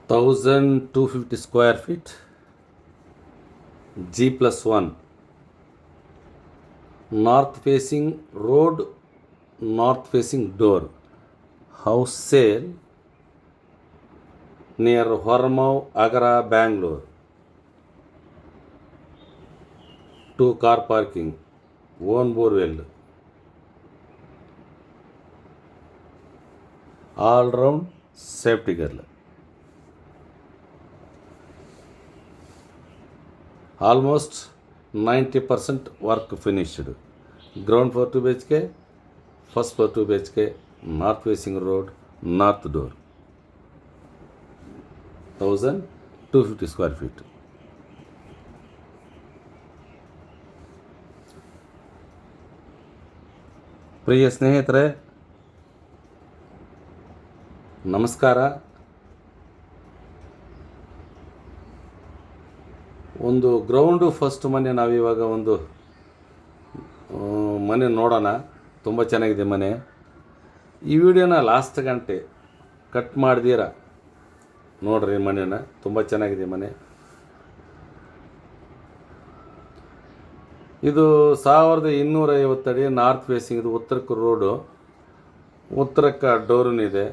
1250 square feet, G+1, north facing road, north facing door, house sale near Hormau, Agra, Bangalore. 2 car parking, own borewell, all round safety girl. Almost 90% work finished. Ground floor 2 BHK, first floor 2 BHK, north facing road, north door. 1250 square feet. ಪ್ರಿಯ ಸ್ನೇಹಿತರೆ, ನಮಸ್ಕಾರ. ಒಂದು ground first ಮನೆ ನಾವಿವಾಗ ಒಂದು ಮನೆ ನೋಡೋಣ. ತುಂಬ ಚೆನ್ನಾಗಿದೆ ಮನೆ. ಈ ವಿಡಿಯೋನ ಲಾಸ್ಟ್ ಗಂಟೆ ಕಟ್ ಮಾಡ್ದಿರ ನೋಡ್ರಿ ಮನೆನ. ತುಂಬ ಚೆನ್ನಾಗಿದೆ ಮನೆ. ಇದು 1250 ಅಡಿ ನಾರ್ತ್ ಫೇಸಿಂಗ್. ಇದು ಉತ್ತರಕ್ಕೆ ರೋಡು, ಉತ್ತರಕ್ಕೆ ಡೋರೂನು ಇದೆ.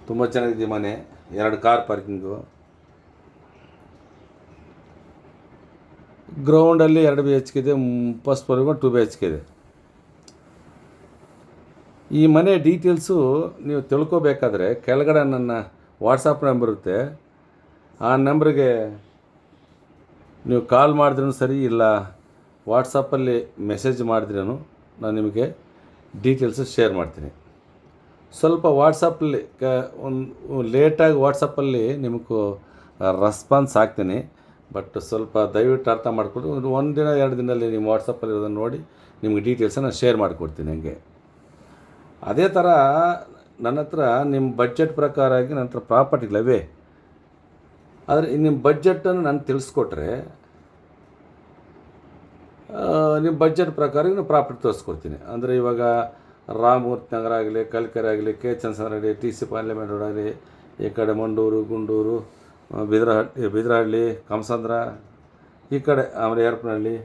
ತುಂಬ ಚೆನ್ನಾಗಿದೆ ಮನೆ. 2 ಕಾರ್ ಪಾರ್ಕಿಂಗು. ಗ್ರೌಂಡಲ್ಲಿ 2 BHK ಇದೆ, ಫಸ್ಟ್ ಫ್ಲೋರ್ಗೆ 2 BHK ಇದೆ. ಈ ಮನೆ ಡೀಟೇಲ್ಸು ನೀವು ತಿಳ್ಕೊಬೇಕಾದ್ರೆ ಕೆಳಗಡೆ ನನ್ನ ವಾಟ್ಸಪ್ ನಂಬರ್ ಇರುತ್ತೆ. ಆ ನಂಬರ್ಗೆ ನೀವು ಕಾಲ್ ಮಾಡಿದ್ರೂ ಸರಿ, ಇಲ್ಲ ವಾಟ್ಸಪ್ಪಲ್ಲಿ ಮೆಸೇಜ್ ಮಾಡಿದ್ರೂ ನಾನು ನಿಮಗೆ ಡೀಟೇಲ್ಸು ಶೇರ್ ಮಾಡ್ತೀನಿ. ಸ್ವಲ್ಪ ವಾಟ್ಸಪ್ಪಲ್ಲಿ ಒಂದು ಲೇಟಾಗಿ ವಾಟ್ಸಪ್ಪಲ್ಲಿ ನಿಮಗೂ ರೆಸ್ಪಾನ್ಸ್ ಆಗ್ತೀನಿ. ಬಟ್ ಸ್ವಲ್ಪ ದಯವಿಟ್ಟು ಅರ್ಥ ಮಾಡಿಕೊಂಡು 1 ದಿನ 2 ದಿನದಲ್ಲಿ ನಿಮ್ಮ ವಾಟ್ಸಪ್ಪಲ್ಲಿ ಇರೋದನ್ನು ನೋಡಿ ನಿಮಗೆ ಡೀಟೇಲ್ಸನ್ನು ಶೇರ್ ಮಾಡಿಕೊಡ್ತೀನಿ. ಹಂಗೆ ಅದೇ ಥರ ನನ್ನ ಹತ್ರ ನಿಮ್ಮ ಬಡ್ಜೆಟ್ ಪ್ರಕಾರ ಆಗಿ ನನ್ನ ಹತ್ರ ಪ್ರಾಪರ್ಟಿಗಳವೇ. ಆದರೆ ನಿಮ್ಮ ಬಡ್ಜೆಟನ್ನು ನಾನು ತಿಳಿಸ್ಕೊಟ್ರೆ ನಿಮ್ಮ ಬಡ್ಜೆಟ್ ಪ್ರಕಾರ ನಾನು ಪ್ರಾಪರ್ಟಿ ತೋರಿಸ್ಕೊಡ್ತೀನಿ. ಅಂದರೆ ಇವಾಗ ರಾಮಮೂರ್ತಿ ನಗರ ಆಗಲಿ, ಕಲ್ಕೆರೆ ಆಗಲಿ, ಕೆ ಚಂದ್ರಸನಹಳ್ಳಿ, TC ಪಾರ್ಲಿಮೆಂಟ್ ರೋಡ್ ಆಗಲಿ, ಈ ಕಡೆ ಮಂಡೂರು, ಗುಂಡೂರು, ಬಿದರಹಳ್ಳಿ, ಕಮಸಂದ್ರ, ಈ ಕಡೆ ಆಮೇಲೆ ಏರ್ಪನಹಳ್ಳಿ,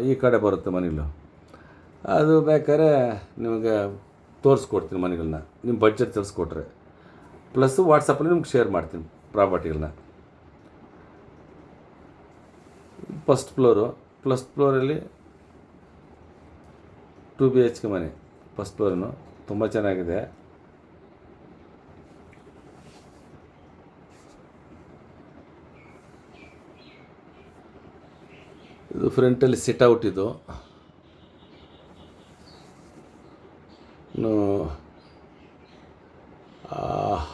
ಈ ಕಡೆ ಬರುತ್ತೆ ಮನೆಗಳು. ಅದು ಬೇಕಾದ್ರೆ ನಿಮಗೆ ತೋರಿಸ್ಕೊಡ್ತೀನಿ ಮನೆಗಳನ್ನ ನಿಮ್ಮ ಬಡ್ಜೆಟ್ ತಿಳಿಸ್ಕೊಟ್ರೆ. ಪ್ಲಸ್ಸು ವಾಟ್ಸಪ್ಪಲ್ಲಿ ನಿಮ್ಗೆ ಶೇರ್ ಮಾಡ್ತೀನಿ ಪ್ರಾಪರ್ಟಿಗಳನ್ನ. ಫಸ್ಟ್ ಫ್ಲೋರಲ್ಲಿ 2 BHK ಮನೆ. ಫಸ್ಟ್ ಫ್ಲೋರನ್ನು ತುಂಬ ಚೆನ್ನಾಗಿದೆ. ಇದು ಫ್ರಂಟಲ್ಲಿ ಸಿಟ್ಔಟ್. ಇದು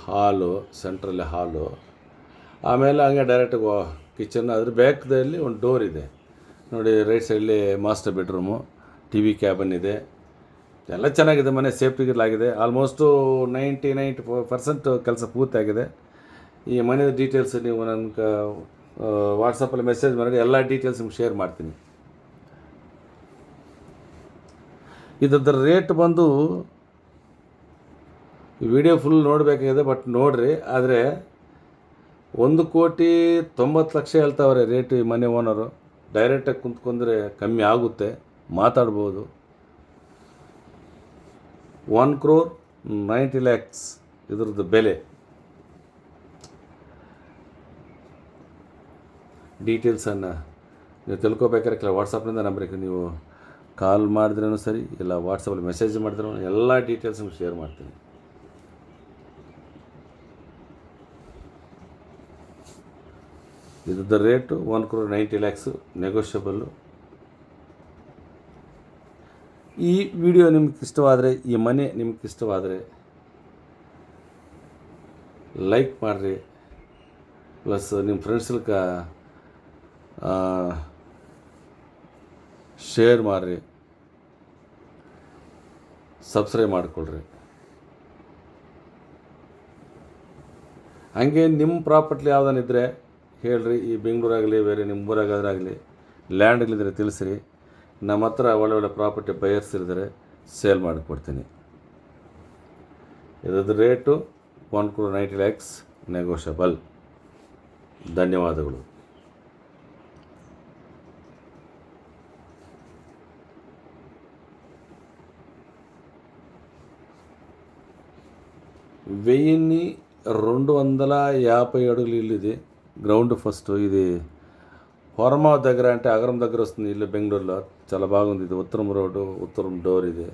ಹಾಲು, ಸೆಂಟ್ರಲ್ಲಿ ಹಾಲು. ಆಮೇಲೆ ಹಂಗೆ ಡೈರೆಕ್ಟಾಗಿ ಕಿಚನ್. ಅದ್ರ ಬ್ಯಾಕ್ದಲ್ಲಿ ಒಂದು ಡೋರ್ ಇದೆ ನೋಡಿ. ರೈಟ್ ಸೈಡಲ್ಲಿ ಮಾಸ್ಟರ್ ಬೆಡ್ರೂಮು, TV ಕ್ಯಾಬನ್ ಇದೆ. ಎಲ್ಲ ಚೆನ್ನಾಗಿದೆ ಮನೆ. ಸೇಫ್ಟಿಗಿರಲಾಗಿದೆ. ಆಲ್ಮೋಸ್ಟು 90% ಕೆಲಸ ಪೂರ್ತಿಯಾಗಿದೆ. ಈ ಮನೆ ಡೀಟೇಲ್ಸ್ ನೀವು ನನಗೆ ವಾಟ್ಸಪ್ಪಲ್ಲಿ ಮೆಸೇಜ್ ಮಾಡಿ ಎಲ್ಲ ಡೀಟೇಲ್ಸ್ ನಿಮ್ಗೆ ಶೇರ್ ಮಾಡ್ತೀನಿ. ಇದ್ರ ರೇಟ್ ಬಂದು ವಿಡಿಯೋ ಫುಲ್ ನೋಡಬೇಕಾಗಿದೆ, ಬಟ್ ನೋಡಿರಿ. ಆದರೆ 1,90,00,000 ಹೇಳ್ತಾವ್ರೆ ರೇಟ್ ಈ ಮನೆ ಓನರು. ಡೈರೆಕ್ಟಾಗಿ ಕುಂತ್ಕೊಂಡ್ರೆ ಕಮ್ಮಿ ಆಗುತ್ತೆ, ಮಾತಾಡ್ಬೋದು. 1,90,00,000 ಇದ್ರದ್ದು ಬೆಲೆ. ಡೀಟೇಲ್ಸನ್ನು ನೀವು ತಿಳ್ಕೊಬೇಕಾದ್ರೆ ಕೆಲ ವಾಟ್ಸಪ್ನಿಂದ ನಂಬರಿಗೆ ನೀವು ಕಾಲ್ ಮಾಡಿದ್ರೂ ಸರಿ, ಇಲ್ಲ ವಾಟ್ಸಪ್ಪಲ್ಲಿ ಮೆಸೇಜ್ ಮಾಡಿದ್ರೂ ಎಲ್ಲ ಡೀಟೇಲ್ಸ್ ನಿಮ್ಗೆ ಶೇರ್ ಮಾಡ್ತೀನಿ. ಇದ್ರದ್ದು ರೇಟು 1,90,00,000 ನೆಗೋಷಿಯಬಲ್ಲು. ಈ ವಿಡಿಯೋ ನಿಮ್ಗೆ ಇಷ್ಟವಾದರೆ, ಈ ಮನೆ ನಿಮ್ಗೆ ಇಷ್ಟವಾದರೆ ಲೈಕ್ ಮಾಡಿರಿ. ಪ್ಲಸ್ ನಿಮ್ಮ ಫ್ರೆಂಡ್ಸ್ಗೆ ಶೇರ್ ಮಾಡಿರಿ, ಸಬ್ಸ್ಕ್ರೈಬ್ ಮಾಡಿಕೊಳ್ರಿ. ಹಂಗೆ ನಿಮ್ಮ ಪ್ರಾಪರ್ಟಿ ಯಾವುದನ್ನಿದ್ದರೆ ಹೇಳ್ರಿ. ಈ ಬೆಂಗಳೂರಾಗಲಿ, ಬೇರೆ ನಿಮ್ಮ ಊರಾಗಲಿ ಲ್ಯಾಂಡ್ಗಳಿದ್ರೆ ತಿಳಿಸ್ರಿ. ನಮ್ಮ ಹತ್ರ ಒಳ್ಳೆ ಪ್ರಾಪರ್ಟಿ ಬಯರ್ಸ್ ಇರಿದ್ರೆ ಸೇಲ್ ಮಾಡಿಕೊಡ್ತೀನಿ. ಇದ್ರದ್ದು ರೇಟು 1,90,00,000 నెగోషియబుల్. ధన్యవాదములు. వెయ్యిన్ని 250 అడుగుల ఇల్లు ఇది. Ground first. ఇది హోరమా దగ్గర, అంటే అగరం దగ్గర వస్తుంది ఇల్లు, బెంగళూరులో. చాలా బాగుంది. ఇది ఉత్తరం రోడ్డు, ఉత్తరం డోర్ ఇది.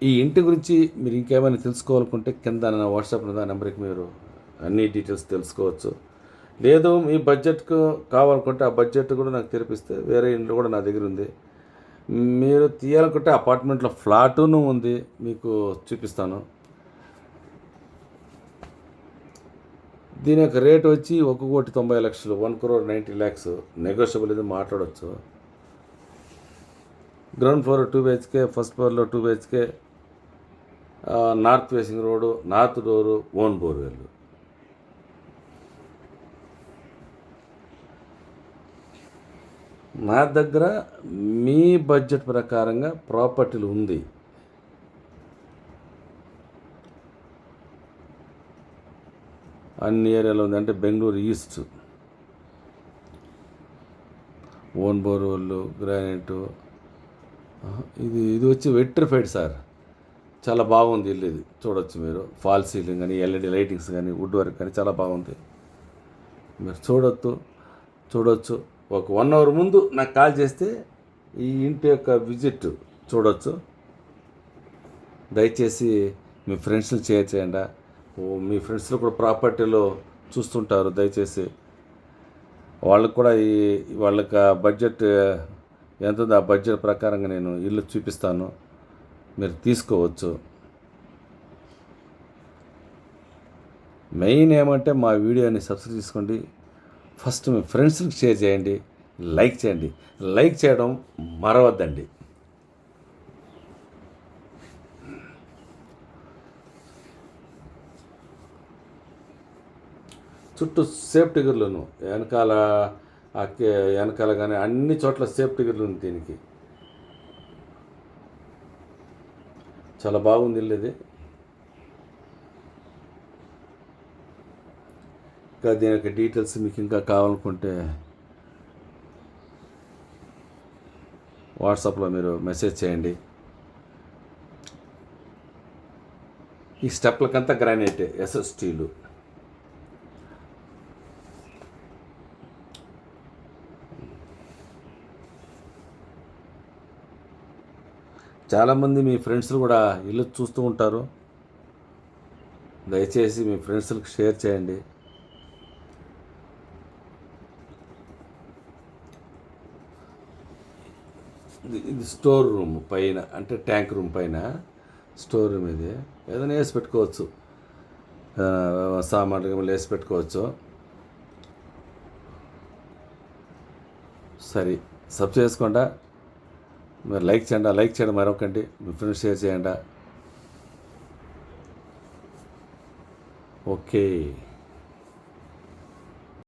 ఈ ఇంటి గురించి మీరు ఇంకేమైనా తెలుసుకోవాలనుకుంటే కింద నా వాట్సాప్ నా నెంబర్కి మీరు అన్ని డీటెయిల్స్ తెలుసుకోవచ్చు. లేదు మీ బడ్జెట్కు కావాలనుకుంటే ఆ బడ్జెట్ కూడా నాకు తెరిపిస్తే వేరే ఇంట్లో కూడా నా దగ్గర ఉంది. మీరు తీయాలనుకుంటే అపార్ట్మెంట్లో ఫ్లాటును ఉంది, మీకు చూపిస్తాను. దీని యొక్క రేట్ వచ్చి 1,90,00,000, 1,90,00,000 నెగోషియబుల్. ఇది మాట్లాడవచ్చు. గ్రౌండ్ ఫ్లోర్ 2 BHK, ఫస్ట్ ఫ్లోర్లో 2 BHK, north facing road, north door, own borewell. నా దగ్గర మీ బడ్జెట్ ప్రకారంగా ప్రాపర్టీలు ఉంది. అన్ని ఏరియాలో ఉంది. అంటే Bengaluru east, own borewell, granite. ఇది వచ్చి వెట్రిఫైడ్ సార్. చాలా బాగుంది ఇల్లు. ఇది చూడొచ్చు మీరు. ఫాల్ సీలింగ్ కానీ, ఎల్ఈడి లైటింగ్స్ కానీ, వుడ్ వర్క్ కానీ చాలా బాగుంది. మీరు చూడొచ్చు. ఒక 1 అవర్ ముందు నాకు కాల్ చేస్తే ఈ ఇంటి యొక్క విజిట్ చూడొచ్చు. దయచేసి మీ ఫ్రెండ్స్ని షేర్ చేయండి. మీ ఫ్రెండ్స్లో కూడా ప్రాపర్టీలో చూస్తుంటారు. దయచేసి వాళ్ళకు కూడా వాళ్ళకి బడ్జెట్ ఎంత ఉంది, ఆ బడ్జెట్ ప్రకారంగా నేను ఇల్లు చూపిస్తాను, మీరు తీసుకోవచ్చు. మెయిన్ ఏమంటే మా వీడియోని సబ్స్క్రైబ్ చేసుకోండి. ఫస్ట్ మీ ఫ్రెండ్స్కి షేర్ చేయండి, లైక్ చేయండి. లైక్ చేయడం మరవద్దండి. చుట్టూ సేఫ్టీ గిర్లను వెనకాల కానీ అన్ని చోట్ల సేఫ్టీ గిర్లు ఉంది దీనికి. చాలా బాగుంది ఇల్లు ఇది. ఇంకా దీని యొక్క డీటెయిల్స్ మీకు ఇంకా కావాలనుకుంటే వాట్సాప్లో మీరు మెసేజ్ చేయండి. ఈ స్టెప్లకంతా గ్రానైటే, ఎస్ఎస్ స్టీలు. చాలామంది మీ ఫ్రెండ్స్లు కూడా ఇల్లు చూస్తూ ఉంటారు. దయచేసి మీ ఫ్రెండ్స్లకు షేర్ చేయండి. ఇది స్టోర్ రూమ్ పైన, అంటే ట్యాంక్ రూమ్ పైన స్టోర్ రూమ్. ఇది ఏదైనా వేసి పెట్టుకోవచ్చు, సామాన్లు వేసి పెట్టుకోవచ్చు. సరే, సబ్ చేసుకోండి. మీరు లైక్ చేయడం మరొకండి. మీ ఫ్రెండ్స్ షేర్ చేయండి. ఓకే.